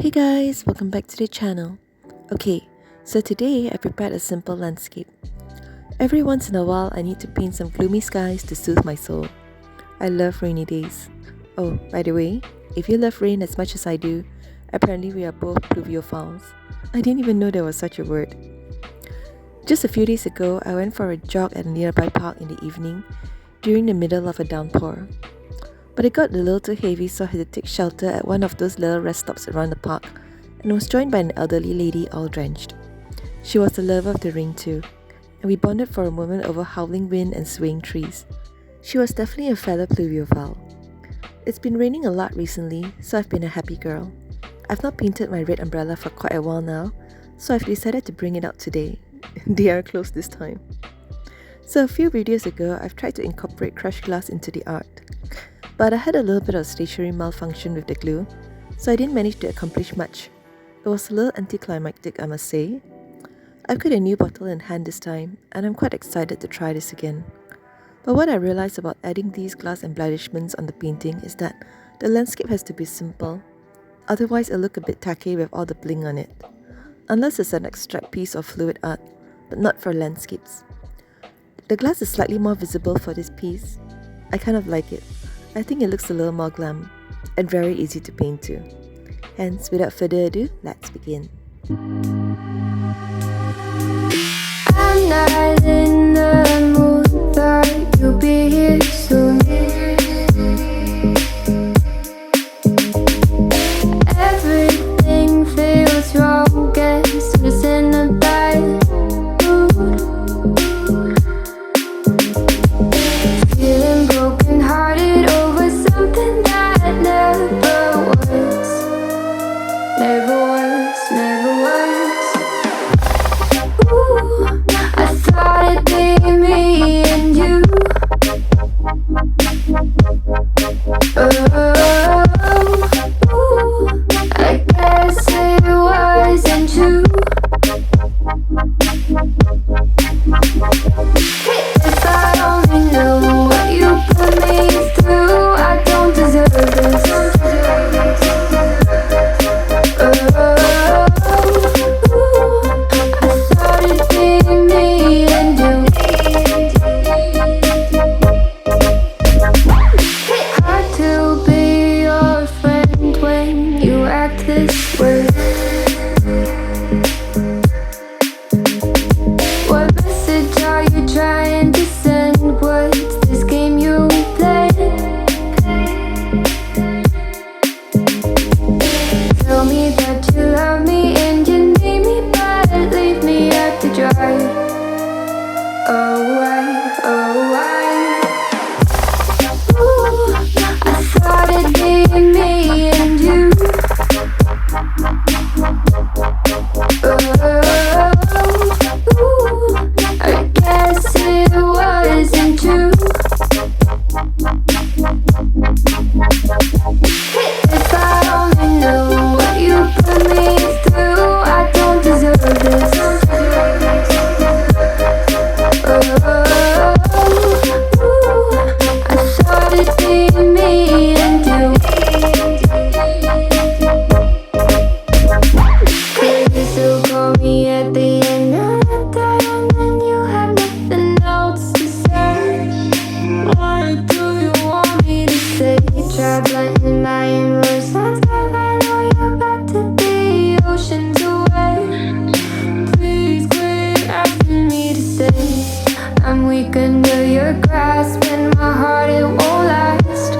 Hey guys, welcome back to the channel. Okay, so today I prepared a simple landscape. Every once in a while I need to paint some gloomy skies to soothe my soul. I love rainy days. Oh, by the way, if you love rain as much as I do, apparently we are both pluviophiles. I didn't even know there was such a word. Just a few days ago, I went for a jog at a nearby park in the evening during the middle of a downpour. But it got a little too heavy, so I had to take shelter at one of those little rest stops around the park and was joined by an elderly lady all drenched. She was a lover of the rain too, and we bonded for a moment over howling wind and swaying trees. She was definitely a fellow pluviophile. It's been raining a lot recently, so I've been a happy girl. I've not painted my red umbrella for quite a while now, so I've decided to bring it out today. They are closed this time. So a few videos ago, I've tried to incorporate crushed glass into the art. But I had a little bit of stationery malfunction with the glue, so I didn't manage to accomplish much. It was a little anticlimactic, I must say. I've got a new bottle in hand this time, and I'm quite excited to try this again. But what I realized about adding these glass embellishments on the painting is that the landscape has to be simple, otherwise it'll look a bit tacky with all the bling on it. Unless it's an abstract piece of fluid art, but not for landscapes. The glass is slightly more visible for this piece. I kind of like it. I think it looks a little more glam, and very easy to paint too. Hence, without further ado, let's begin. I'm not in the mood, but you'll be here soon. Everything feels wrong, guess I'm just in a bad mood. Feeling broken hearted over something that never was. Never was, never was. Ooh, I thought it'd be me and you. Ooh, I guess it wasn't true. If I only knew what you put me through, I don't deserve this. I thought it'd be me and you. Hard to be your friend when you act this way. What message are you trying to send? What's this game you play? Tell me that you love me and you need me, but leave me out to dry. Oh, why, oh, why? Ooh, I thought it'd be me and you. Ooh, I guess it wasn't true. If I only knew what you put me through, I don't deserve this. I thought it'd be me and you. Could you still call me at the end of the day and then you have nothing else to say? What do you want me to say? Try blending my words, that's all I know. You're about to be oceans away. Please quit asking me to stay. I'm weak under your grasp, and my heart, it won't last.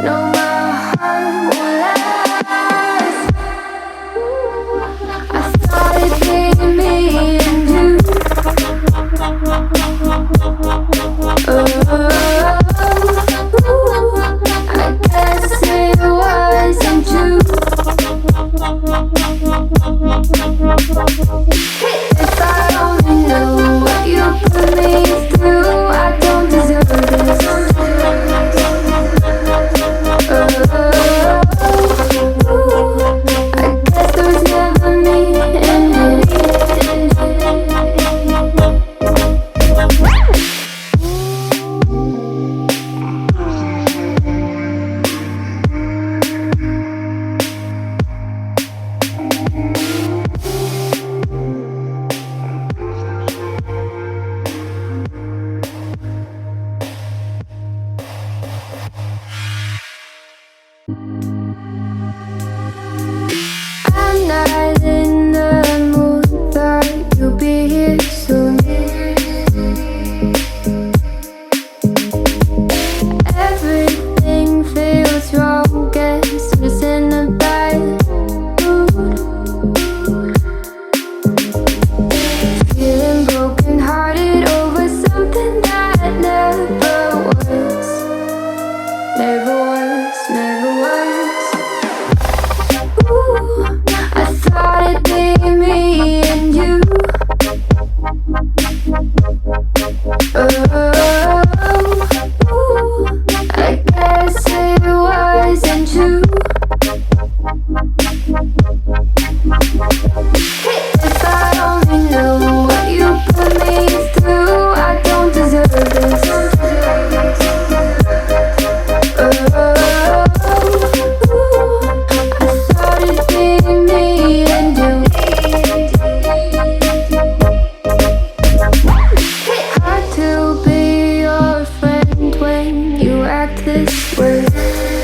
No, my heart won't last. I thought it'd be me and you. I guess it wasn't true. If I only knew what you put me through, I don't deserve this. I guess there was never me and you. never once, never once. Ooh, I thought it'd be me and you. Ooh, I guess it wasn't true. If I only knew what you put me through, I don't deserve this. I thought it'd be me and you. Hard to be your friend when you act this way.